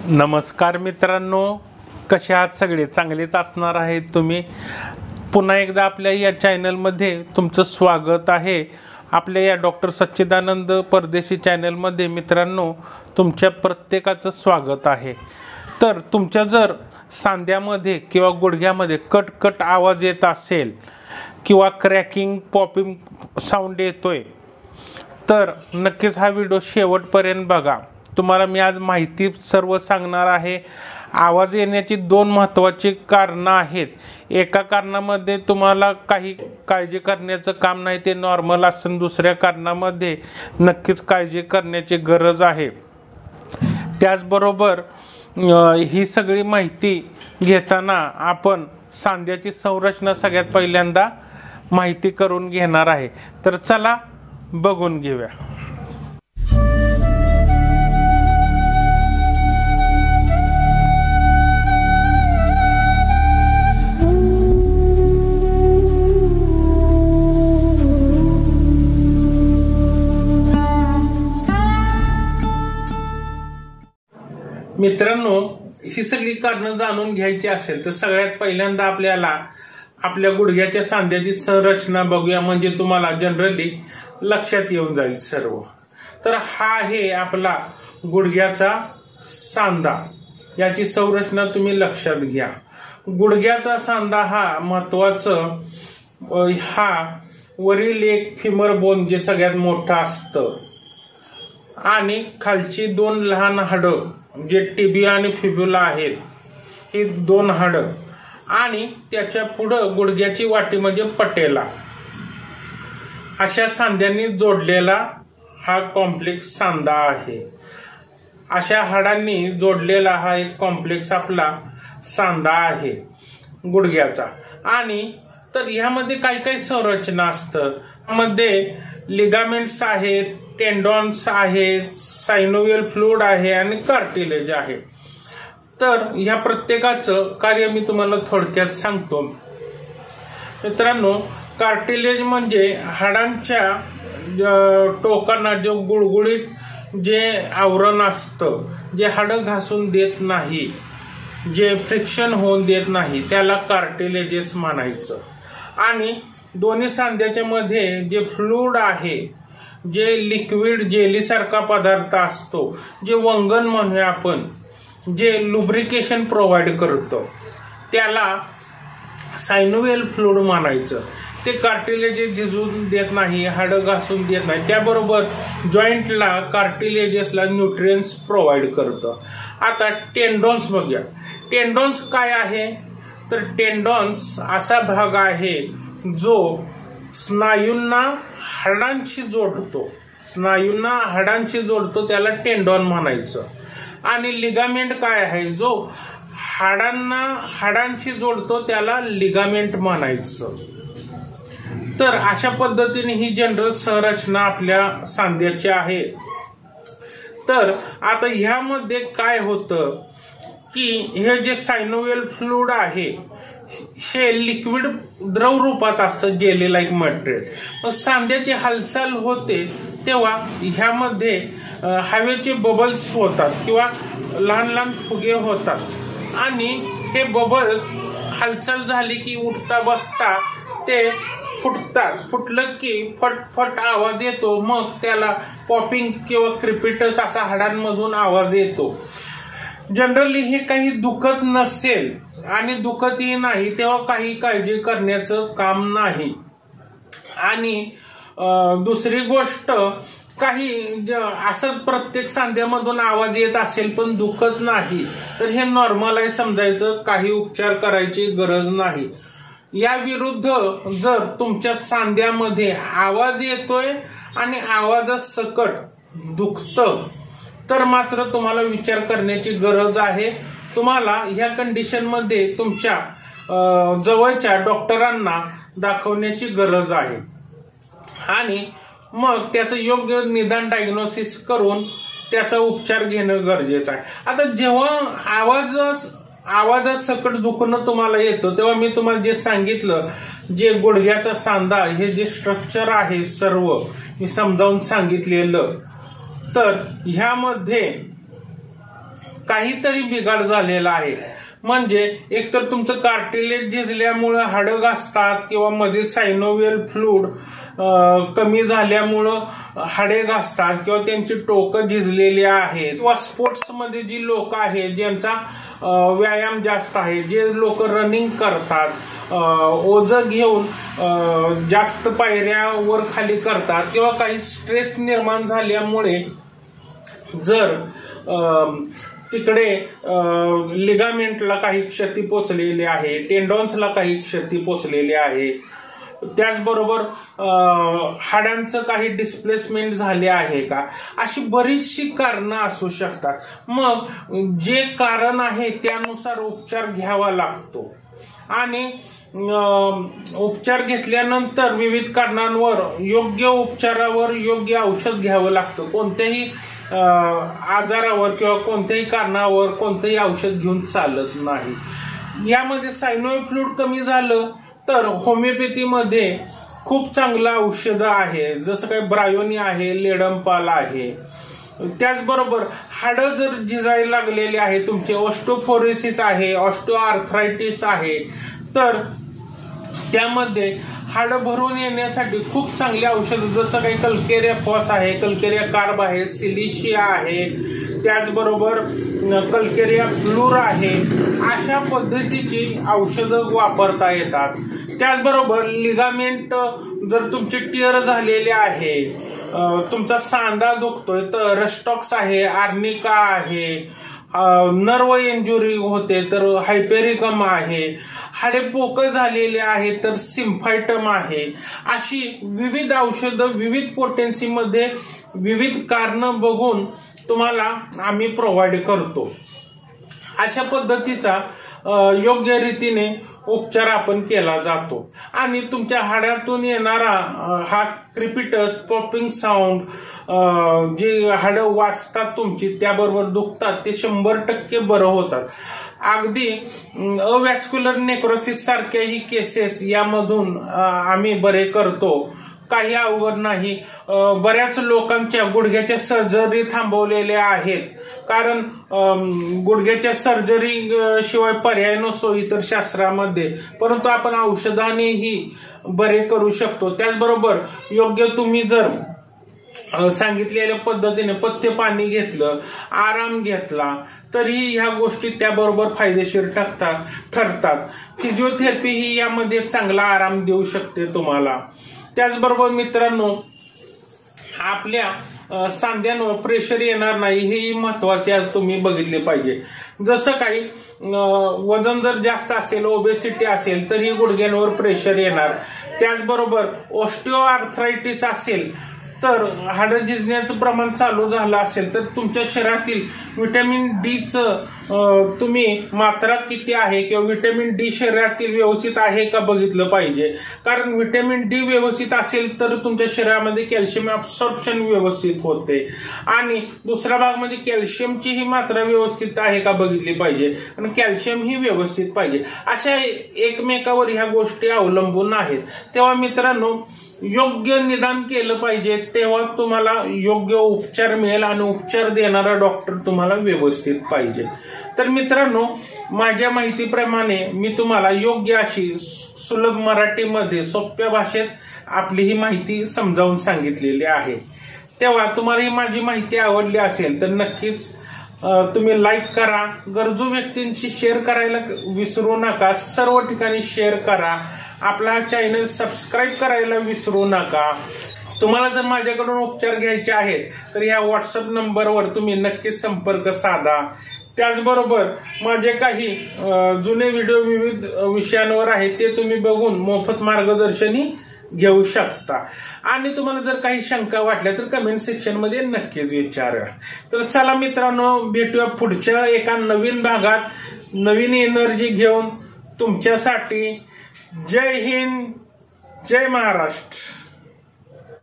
नमस्कार मित्रांनो, कसे आहात सगळे? चांगलेच असणार आहेत तुम्ही. पुन्हा एकदा आपल्या या चॅनलमध्ये तुमचं स्वागत आहे. आपल्या या डॉक्टर सच्चिदानंद परदेशी चॅनलमध्ये मित्रांनो तुमच्या प्रत्येकाचं स्वागत आहे. तर तुमच्या जर सांध्यामध्ये किंवा गुडघ्यामध्ये कट आवाज येत असेल किंवा क्रॅकिंग पॉपिंग साऊंड येतोय तर नक्कीच हा व्हिडिओ शेवटपर्यंत बघा. तुम्हाला मी आज माहिती सर्व सांगणार आहे. आवाज येण्याची दोन महत्त्वाची कारणं आहेत. एका कारणामध्ये तुम्हाला काही काळजी करण्याचं काम नाही, ते नॉर्मल असेल. दुसऱ्या कारणामध्ये नक्कीच काळजी करण्याची गरज आहे. त्याचबरोबर ही सगळी माहिती घेताना आपण सांध्याची संरचना सगळ्यात पहिल्यांदा माहिती करून घेणार आहे. तर चला बघून घेऊया. मित्रांनो, ही सगळी कारणं जाणून घ्यायची असेल तर सगळ्यात पहिल्यांदा आपल्याला आपल्या गुडघ्याच्या सांध्याची संरचना बघूया, म्हणजे तुम्हाला जनरली लक्षात येऊन जाईल सर्व. तर हा आहे आपला गुडघ्याचा सांधा. याची संरचना तुम्ही लक्षात घ्या. गुडघ्याचा सांधा हा महत्वाचं, हा वरील एक फिमर बोन जे सगळ्यात मोठं असतं आणि खालची दोन लहान हाडं जे टिबिया आणि फिब्युला आहेत, ही दोन हाडं, आणि त्याच्या पुढं गुडघ्याची वाटी म्हणजे पटेला, अशा सांध्यांनी जोडलेला हा कॉम्प्लेक्स सांधा आहे. अशा हाडांनी जोडलेला हा एक कॉम्प्लेक्स आपला सांधा आहे गुडघ्याचा. आणि तर ह्यामध्ये काही काही संरचना असतं. मध्ये लिगामेंट्स आहेत, टेंडॉन्स आहेत, सायनोवियल फ्लूइड आहे आणि कार्टिलेज आहे. तर ह्या प्रत्येकाचं कार्य मी तुम्हाला थोडक्यात सांगतो. मित्रांनो, कार्टिलेज म्हणजे हाडांच्या टोकांना जे गुळगुळीत जे आवरण असतं, जे हाडं घासून देत नाही, जे फ्रिक्शन होऊन देत नाही, त्याला कार्टिलेजेस म्हणायचं. आणि दोन्ही सांध्याच्या मध्ये जे फ्लूइड आहे, जे लिक्विड जेलीसारखा पदार्थ असतो, जे वंगण म्हणूया आपण, जे लुब्रिकेशन प्रोव्हाइड करतो, त्याला सायनोवियल फ्लूइड म्हणायचं. ते कार्टिलेजेस झिजून देत नाही, हाडं घासून देत नाही. त्याबरोबर जॉईंटला कार्टिलेजेसला न्यूट्रिएंट्स प्रोव्हाइड करतं. आता टेंडॉन्स बघूया. टेंडॉन्स काय आहे? तर टेंडॉन्स असा भाग आहे जो स्नायूंना हाडांशी जोडतो, त्याला टेंडॉन म्हणायचं. आणि लिगामेंट काय आहे? जो हाडांशी जोडतो त्याला लिगामेंट म्हणायचं. तर अशा पद्धतीने ही जनरल संरचना आपल्या सांध्याची आहे. तर आता ह्यामध्ये काय होतं की हे जे सायनोवियल फ्लूइड आहे हे लिक्विड द्रव रूपात असतं, जेली लाईक मटेरियल. मग सांध्याची हालचाल होते तेव्हा ह्यामध्ये हवेचे बबल्स होतात किंवा लहान लहान फुगे होतात. आणि हे बबल्स हालचाल झाली की उठता बसता ते फुटतात. फुटलं की फटफट आवाज येतो. मग त्याला पॉपिंग किंवा क्रिपिटस असा हाडांमधून आवाज येतो. जनरली हे काही दुखत नसेल आणि दुखतही नाही तेव्हा काही काळजी करण्याचं काम नाही. आणि दुसरी गोष्ट, काही असंच प्रत्येक सांध्यामधून आवाज येत असेल पण दुखत नाही तर हे नॉर्मल आहे समजायचं, काही उपचार करायची गरज नाही. या विरुद्ध जर तुमच्या सांध्यामध्ये आवाज येतोय आणि आवाजासकट दुखतं तर मात्र तुम्हाला विचार करण्याची गरज आहे. तुम्हाला ह्या कंडिशनमध्ये तुमच्या जवळच्या डॉक्टरांना दाखवण्याची गरज आहे आणि मग त्याचं योग्य निदान डायग्नोसिस करून त्याचा उपचार घेणं गरजेचं आहे. आता जेव्हा आवाजासकट दुखणं तुम्हाला येतं तेव्हा मी तुम्हाला जे सांगितलं, जे गुडघ्याचा सांधा हे जे स्ट्रक्चर आहे सर्व मी समजावून सांगितलेलं, तर ह्यामध्ये काहीतरी बिघाड झालेला आहे. म्हणजे एकतर तुमचं कार्टिलेज झिजल्यामुळे हाडं घासतात किंवा मधील सायनोवियल फ्लूइड कमी झाल्यामुळं हाडे घासतात किंवा त्यांची टोकं झिजलेली आहेत किंवा स्पोर्ट्समध्ये जी लोक आहेत ज्यांचा व्यायाम जास्त आहे, जे लोक रनिंग करतात, ओझं घेऊन जास्त पायऱ्या वर खाली करतात किंवा काही स्ट्रेस निर्माण झाल्यामुळे जर तिकडे लिगामेंटला काही क्षती पोचलेली आहे, टेंडॉन्सला काही क्षती पोचलेली आहे, त्याचबरोबर हाडांचं काही डिस्प्लेसमेंट झाले आहे का, अशी बरीचशी कारणं असू शकतात. मग जे कारण आहे त्यानुसार उपचार घ्यावा लागतो आणि उपचार घेतल्यानंतर विविध कारणांवर योग्य उपचारावर योग्य औषध घ्यावं लागतं. कोणत्याही आजारावर किंवा कोणत्याही कारणावर कोणतंही औषध घेऊन चालत नाही. यामध्ये सायनोवियल फ्लूइड कमी झालं तर होमिओपॅथीमध्ये खूप चांगलं औषधं आहे, जसं काही ब्रायोनी आहे, लेडमपाल आहे. त्याचबरोबर हाडं जर झिजायला लागलेले आहे, तुमचे ऑस्टिओपोरोसिस आहे, ऑस्टिओआर्थरायटिस आहे, तर त्यामध्ये हाडं भरून येण्यासाठी खूप चांगली औषधं जसं काही कल्केरिया फॉस आहे, कल्केरिया कार्ब आहे, सिलिशिया आहे, त्याचबरोबर कल्केरिया फ्लूर आहे, अशा पद्धतीची औषधं वापरता येतात. त्याचबरोबर लिगामेंट जर तुमचे टिअर झालेले आहे, तुमचा सांधा दुखतोय तर रस्टॉक्स आहे, आर्निका आहे, नर्व इंजुरी होते तर हायपेरिकम आहे, हाडे पोकळ झालेले आहे तर सिम्फायटम आहे. अशी विविध औषधं विविध पोटेन्सीमध्ये विविध कारणं बघून तुम्हाला आम्ही प्रोव्हाइड करतो. अशा पद्धतीचा योग्य रीतीने उपचार आपण केला जातो आणि तुमच्या हाडातून येणारा हा क्रिपिटस पॉपिंग साऊंड, जे हाडं वाजतात तुमची त्याबरोबर दुखतात, ते 100% बरं होतात. अगदी अवॅस्क्युलर नेक्रोसिस सारख्याही केसेस यामधून आम्ही बरे करतो. काही अवघड नाही. बऱ्याच लोकांच्या गुडघ्याच्या सर्जरी थांबवलेल्या आहेत, कारण गुडघ्याच्या सर्जरी शिवाय पर्याय नसतो इतर शास्त्रामध्ये, परंतु आपण औषधानेही बरे करू शकतो. त्याचबरोबर योग्य तुम्ही जर सांगितलेल्या पद्धतीने पथ्य पाणी घेतलं, आराम घेतला, तरी ह्या गोष्टी त्याबरोबर फायदेशीर ठरतात. फिजिओथेरपी ही यामध्ये चांगला आराम देऊ शकते तुम्हाला. त्याचबरोबर मित्रांनो, आपल्या सांध्यांवर प्रेशर येणार नाही हे महत्वाचे तुम्ही बघितले पाहिजे. जसं काही वजन जर जास्त असेल, ओबेसिटी असेल, तर ही गुडघ्यांवर प्रेशर येणार. त्याचबरोबर ऑस्टिओआर्थरायटिस असेल तर हाडं झिजण्याचं प्रमाण चालू झालं असेल तर तुमच्या शरीरातील व्हिटॅमिन डीचं तुम्ही मात्रा किती आहे किंवा व्हिटॅमिन डी शरीरातील व्यवस्थित आहे का बघितलं पाहिजे. कारण व्हिटॅमिन डी व्यवस्थित असेल तर तुमच्या शरीरामध्ये कॅल्शियम ॲब्सॉर्प्शन व्यवस्थित होते आणि दुसरा भाग म्हणजे कॅल्शियमची ही मात्रा व्यवस्थित आहे का बघितली पाहिजे आणि कॅल्शियम ही व्यवस्थित पाहिजे. अशा एकमेकावर ह्या गोष्टी अवलंबून आहेत. तेव्हा मित्रांनो, योग्य निदान केलं पाहिजे, तेव्हा तुम्हाला योग्य उपचार मिळेल आणि उपचार देणारा डॉक्टर तुम्हाला व्यवस्थित पाहिजे. तर मित्रांनो, माझ्या माहितीप्रमाणे मी तुम्हाला योग्य अशी सुलभ मराठीमध्ये सोप्या भाषेत आपली ही माहिती समजावून सांगितलेली आहे. तेव्हा तुम्हाला ही माझी माहिती आवडली असेल तर नक्कीच तुम्ही लाईक करा, गरजू व्यक्तींशी शेअर करायला विसरू नका, सर्व ठिकाणी शेअर करा, आपला चॅनल सबस्क्राईब करायला विसरू नका. तुम्हाला जर माझ्याकडून उपचार घ्यायचे आहेत तर या व्हॉट्सअप नंबरवर तुम्ही नक्कीच संपर्क साधा. त्याचबरोबर माझे काही जुने व्हिडिओ विविध विषयांवर आहेत, ते तुम्ही बघून मोफत मार्गदर्शनही घेऊ शकता. आणि तुम्हाला जर काही शंका वाटल्या तर कमेंट सेक्शन मध्ये नक्कीच विचारा. तर चला मित्रांनो, भेटूया पुढच्या एका नवीन भागात नवीन एनर्जी घेऊन तुमच्यासाठी. जय हिंद, जय महाराष्ट्र.